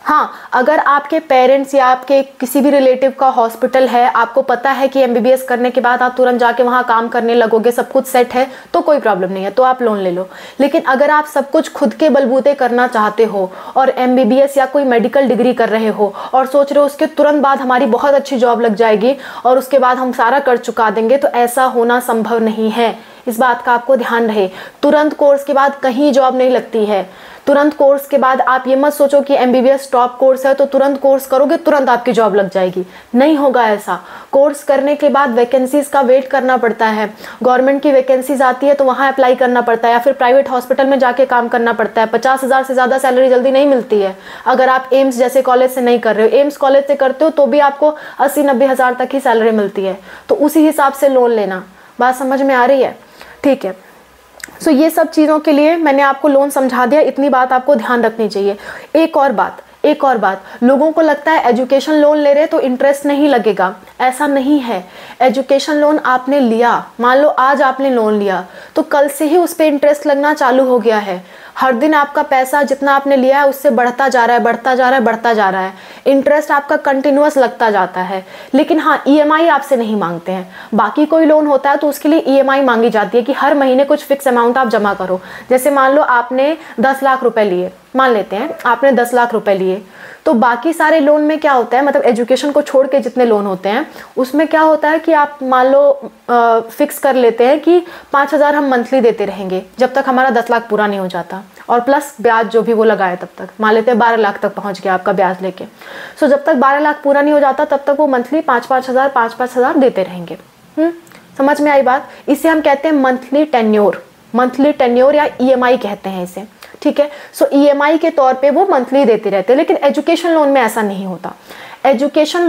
हाँ, अगर आपके पेरेंट्स या आपके किसी भी रिलेटिव का हॉस्पिटल है, आपको पता है कि MBBS करने के बाद आप तुरंत जाके वहाँ काम करने लगोगे, सब कुछ सेट है, तो कोई प्रॉब्लम नहीं है, तो आप लोन ले लो। लेकिन अगर आप सब कुछ खुद के बलबूते करना चाहते हो और MBBS या कोई मेडिकल डिग्री कर रहे हो और सोच रहे हो उसके तुरंत बाद हमारी बहुत अच्छी जॉब लग जाएगी और उसके बाद हम सारा कर्ज चुका देंगे, तो ऐसा होना संभव नहीं है। इस बात का आपको ध्यान रहे। तुरंत कोर्स के बाद कहीं जॉब नहीं लगती है। तुरंत कोर्स के बाद आप ये मत सोचो कि MBBS टॉप कोर्स है तो तुरंत कोर्स करोगे तुरंत आपकी जॉब लग जाएगी, नहीं होगा ऐसा। कोर्स करने के बाद वैकेंसीज का वेट करना पड़ता है। गवर्नमेंट की वैकेंसीज आती है तो वहाँ अप्लाई करना पड़ता है, या फिर प्राइवेट हॉस्पिटल में जाके काम करना पड़ता है। 50,000 से ज़्यादा सैलरी जल्दी नहीं मिलती है। अगर आप एम्स जैसे कॉलेज से नहीं कर रहे हो, एम्स कॉलेज से करते हो तो भी आपको 80-90 हज़ार तक ही सैलरी मिलती है, तो उसी हिसाब से लोन लेना। बात समझ में आ रही है? ठीक है। सो ये सब चीज़ों के लिए मैंने आपको लोन समझा दिया, इतनी बात आपको ध्यान रखनी चाहिए। एक और बात, लोगों को लगता है एजुकेशन लोन ले रहे तो इंटरेस्ट नहीं लगेगा, ऐसा नहीं है। एजुकेशन लोन आपने लिया, मान लो आज आपने लोन लिया तो कल से ही उस पर इंटरेस्ट लगना चालू हो गया है। हर दिन आपका पैसा जितना आपने लिया है उससे बढ़ता जा रहा है। इंटरेस्ट आपका कंटिन्यूअस लगता जाता है। लेकिन हाँ, EMI आपसे नहीं मांगते हैं। बाकी कोई लोन होता है तो उसके लिए EMI मांगी जाती है कि हर महीने कुछ फिक्स अमाउंट आप जमा करो। जैसे मान लो आपने 10 लाख रुपए लिए, मान लेते हैं आपने 10 लाख रुपए लिए, तो बाकी सारे लोन में क्या होता है, मतलब एजुकेशन को छोड़ के जितने लोन होते हैं उसमें क्या होता है कि आप मान लो फिक्स कर लेते हैं कि 5,000 हम मंथली देते रहेंगे जब तक हमारा 10 लाख पूरा नहीं हो जाता, और प्लस ब्याज जो भी वो लगाए तब तक, मान लेते हैं 12 लाख तक पहुंच गया आपका ब्याज लेके। सो जब तक 12 लाख पूरा नहीं हो जाता तब तक वो मंथली 5-5 हज़ार देते रहेंगे। समझ में आई बात? इसे हम कहते हैं मंथली टेन्योर या EMI कहते हैं इसे। ठीक है। सो EMI के तौर पे वो मंथली देते रहते हैं। लेकिन एजुकेशन लोन में ऐसा नहीं होता। एजुकेशन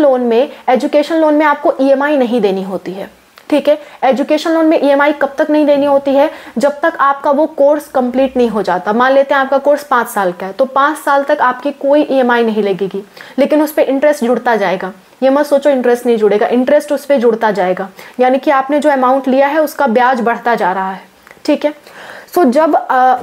लोन में आपको EMI नहीं देनी होती है। ठीक है। एजुकेशन लोन में EMI कब तक नहीं देनी होती है? जब तक आपका वो कोर्स कंप्लीट नहीं हो जाता। मान लेते हैं आपका कोर्स 5 साल का है तो 5 साल तक आपकी कोई EMI नहीं लगेगी, लेकिन उस पर इंटरेस्ट जुड़ता जाएगा। ये मत सोचो इंटरेस्ट नहीं जुड़ेगा, इंटरेस्ट उस पर जुड़ता जाएगा, यानी कि आपने जो अमाउंट लिया है उसका ब्याज बढ़ता जा रहा है। ठीक है। सो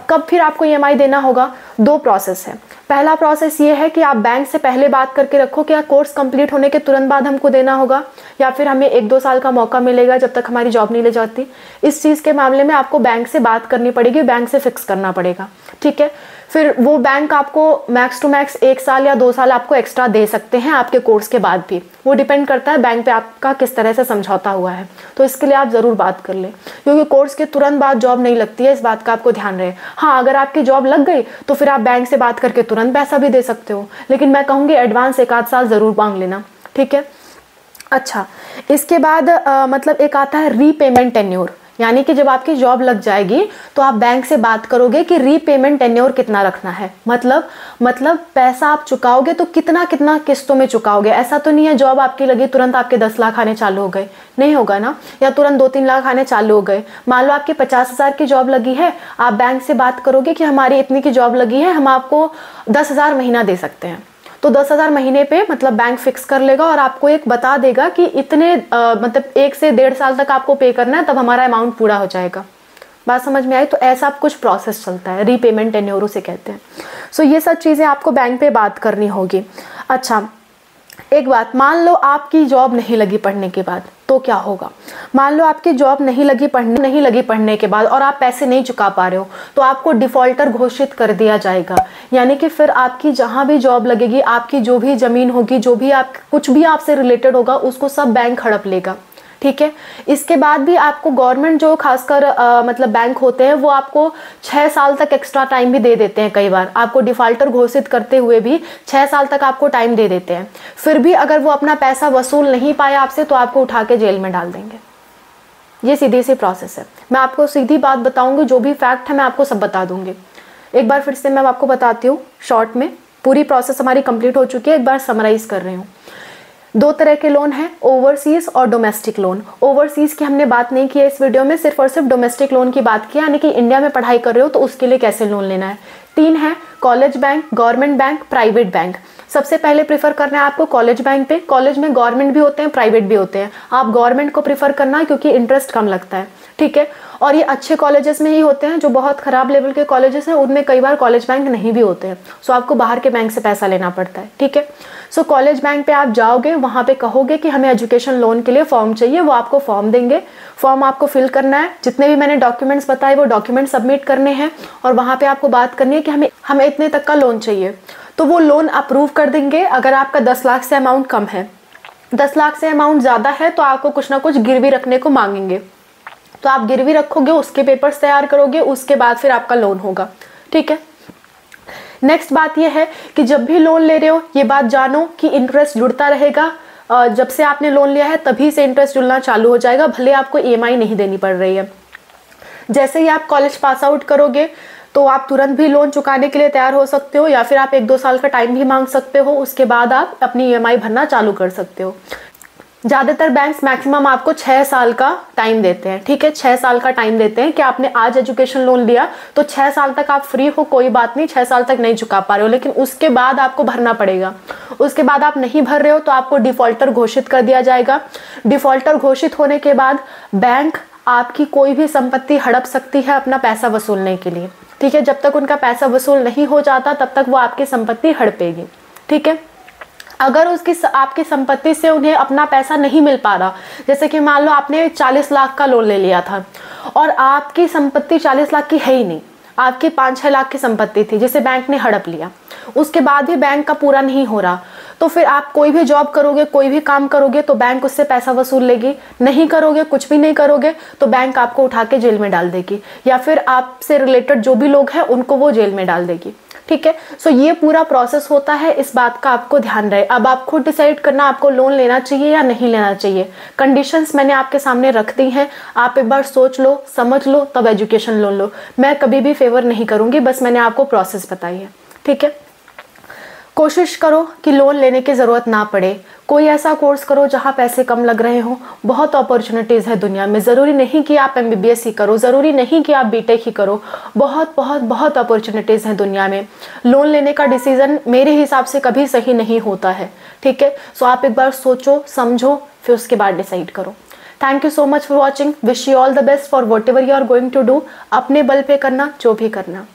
कब फिर आपको EMI देना होगा? 2 प्रोसेस है। पहला प्रोसेस ये है कि आप बैंक से पहले बात करके रखो कि कोर्स कंप्लीट होने के तुरंत बाद हमको देना होगा, या फिर हमें 1-2 साल का मौका मिलेगा जब तक हमारी जॉब नहीं ले जाती। इस चीज़ के मामले में आपको बैंक से बात करनी पड़ेगी, बैंक से फिक्स करना पड़ेगा। ठीक है। फिर वो बैंक आपको मैक्स टू मैक्स 1 साल या 2 साल आपको एक्स्ट्रा दे सकते हैं आपके कोर्स के बाद भी। वो डिपेंड करता है बैंक पे आपका किस तरह से समझौता हुआ है। तो इसके लिए आप ज़रूर बात कर लें, क्योंकि कोर्स के तुरंत बाद जॉब नहीं लगती है, इस बात का आपको ध्यान रहे। हाँ, अगर आपकी जॉब लग गई तो फिर आप बैंक से बात करके तुरंत पैसा भी दे सकते हो, लेकिन मैं कहूँगी एडवांस 1-8 साल ज़रूर मांग लेना। ठीक है। अच्छा, इसके बाद मतलब एक आता है रीपेमेंट टेन्योर, यानी कि जब आपकी जॉब लग जाएगी तो आप बैंक से बात करोगे कि रीपेमेंट टेन्योर कितना रखना है। मतलब पैसा आप चुकाओगे तो कितना किस्तों में चुकाओगे। ऐसा तो नहीं है जॉब आपकी लगी तुरंत आपके 10 लाख आने चालू हो गए, नहीं होगा ना, या तुरंत 2-3 लाख आने चालू हो गए। मान लो आपकी 50,000 की जॉब लगी है, आप बैंक से बात करोगे कि हमारी इतनी की जॉब लगी है, हम आपको 10,000 महीना दे सकते हैं। तो 10,000 महीने पे मतलब बैंक फिक्स कर लेगा और आपको एक बता देगा कि इतने मतलब 1 से 1.5 साल तक आपको पे करना है, तब हमारा अमाउंट पूरा हो जाएगा। बात समझ में आई? तो ऐसा कुछ प्रोसेस चलता है, रीपेमेंट टेन्योर उसे कहते हैं। सो ये सब चीज़ें आपको बैंक पे बात करनी होगी। अच्छा, एक बात, मान लो आपकी जॉब नहीं लगी पढ़ने के बाद, तो क्या होगा? मान लो आपकी जॉब नहीं लगी पढ़ने के बाद और आप पैसे नहीं चुका पा रहे हो, तो आपको डिफॉल्टर घोषित कर दिया जाएगा। यानी कि फिर आपकी जहां भी जॉब लगेगी, आपकी जो भी जमीन होगी, जो भी आप कुछ भी आपसे रिलेटेड होगा, उसको सब बैंक हड़प लेगा। ठीक है। इसके बाद भी आपको गवर्नमेंट जो खासकर मतलब बैंक होते हैं, वो आपको 6 साल तक एक्स्ट्रा टाइम भी दे देते हैं। कई बार आपको डिफॉल्टर घोषित करते हुए भी 6 साल तक आपको टाइम दे देते हैं। फिर भी अगर वो अपना पैसा वसूल नहीं पाया आपसे, तो आपको उठा के जेल में डाल देंगे। ये सीधी सी प्रोसेस है। मैं आपको सीधी बात बताऊंगी, जो भी फैक्ट है मैं आपको सब बता दूंगी। एक बार फिर से मैं आपको बताती हूँ शॉर्ट में। पूरी प्रोसेस हमारी कंप्लीट हो चुकी है, एक बार समराइज कर रही हूँ। 2 तरह के लोन हैं, ओवरसीज और डोमेस्टिक लोन। ओवरसीज की हमने बात नहीं की है इस वीडियो में, सिर्फ और सिर्फ डोमेस्टिक लोन की बात की, यानी कि इंडिया में पढ़ाई कर रहे हो तो उसके लिए कैसे लोन लेना है। 3 है, college bank, government bank, private bank. सबसे पहले प्रीफर करना है आपको कॉलेज बैंक पे। कॉलेज में गवर्नमेंट भी होते हैं, प्राइवेट भी होते हैं। आप गवर्नमेंट को प्रीफर करना है क्योंकि इंटरेस्ट कम लगता है। ठीक है। और ये अच्छे कॉलेजेस में ही होते हैं। जो बहुत खराब लेवल के कॉलेजेस हैं उनमें कई बार कॉलेज बैंक नहीं भी होते हैं, सो आपको बाहर के बैंक से पैसा लेना पड़ता है। ठीक है। सो कॉलेज बैंक पे आप जाओगे, वहां पे कहोगे कि हमें एजुकेशन लोन के लिए फॉर्म चाहिए, वो आपको फॉर्म देंगे। फॉर्म आपको फिल करना है, जितने भी मैंने डॉक्यूमेंट्स बताए वो डॉक्यूमेंट सबमिट करने हैं, और वहां पे आपको बात करनी है कि हमें इतने तक का लोन चाहिए, तो वो लोन अप्रूव कर देंगे। अगर आपका 10 लाख से अमाउंट कम है, 10 लाख से अमाउंट ज़्यादा है, तो आपको कुछ ना कुछ गिरवी रखने को मांगेंगे, तो आप गिरवी रखोगे, उसके पेपर्स तैयार करोगे, उसके बाद फिर आपका लोन होगा। ठीक है। नेक्स्ट बात यह है कि जब भी लोन ले रहे हो, ये बात जानो कि इंटरेस्ट जुड़ता रहेगा। जब से आपने लोन लिया है तभी से इंटरेस्ट जुड़ना चालू हो जाएगा, भले आपको EMI नहीं देनी पड़ रही है। जैसे ही आप कॉलेज पास आउट करोगे तो आप तुरंत भी लोन चुकाने के लिए तैयार हो सकते हो, या फिर आप 1-2 साल का टाइम भी मांग सकते हो, उसके बाद आप अपनी EMI भरना चालू कर सकते हो। ज़्यादातर बैंक्स मैक्सिमम आपको 6 साल का टाइम देते हैं। ठीक है, 6 साल का टाइम देते हैं कि आपने आज एजुकेशन लोन लिया तो 6 साल तक आप फ्री हो, कोई बात नहीं, 6 साल तक नहीं चुका पा रहे हो, लेकिन उसके बाद आपको भरना पड़ेगा। उसके बाद आप नहीं भर रहे हो तो आपको डिफॉल्टर घोषित कर दिया जाएगा। डिफॉल्टर घोषित होने के बाद बैंक आपकी कोई भी संपत्ति हड़प सकती है अपना पैसा वसूलने के लिए। ठीक है। जब तक उनका पैसा वसूल नहीं हो जाता तब तक वो आपकी संपत्ति हड़पेगी। ठीक है। अगर आपकी संपत्ति से उन्हें अपना पैसा नहीं मिल पा रहा, जैसे कि मान लो आपने 40 लाख का लोन ले लिया था और आपकी संपत्ति 40 लाख की है ही नहीं, आपकी 5-6 लाख की संपत्ति थी जिसे बैंक ने हड़प लिया, उसके बाद भी बैंक का पूरा नहीं हो रहा, तो फिर आप कोई भी जॉब करोगे, कोई भी काम करोगे तो बैंक उससे पैसा वसूल लेगी। नहीं करोगे, कुछ भी नहीं करोगे तो बैंक आपको उठा के जेल में डाल देगी, या फिर आपसे रिलेटेड जो भी लोग हैं उनको वो जेल में डाल देगी। ठीक है। सो ये पूरा प्रोसेस होता है, इस बात का आपको ध्यान रहे। अब आप खुद डिसाइड करना आपको लोन लेना चाहिए या नहीं लेना चाहिए। कंडीशंस मैंने आपके सामने रख दी हैं, आप एक बार सोच लो, समझ लो, तब एजुकेशन लोन लो। मैं कभी भी फेवर नहीं करूंगी, बस मैंने आपको प्रोसेस बताई है। ठीक है। कोशिश करो कि लोन लेने की ज़रूरत ना पड़े। कोई ऐसा कोर्स करो जहाँ पैसे कम लग रहे हो। बहुत अपॉर्चुनिटीज़ है दुनिया में। ज़रूरी नहीं कि आप MBBS ही करो, ज़रूरी नहीं कि आप BTech ही करो। बहुत बहुत बहुत अपॉर्चुनिटीज़ हैं दुनिया में। लोन लेने का डिसीज़न मेरे हिसाब से कभी सही नहीं होता है। ठीक है। सो आप एक बार सोचो, समझो, फिर उसके बाद डिसाइड करो। Thank you so much for watching. Wish you all the best for whatever you are going to do. अपने बल पे करना जो भी करना।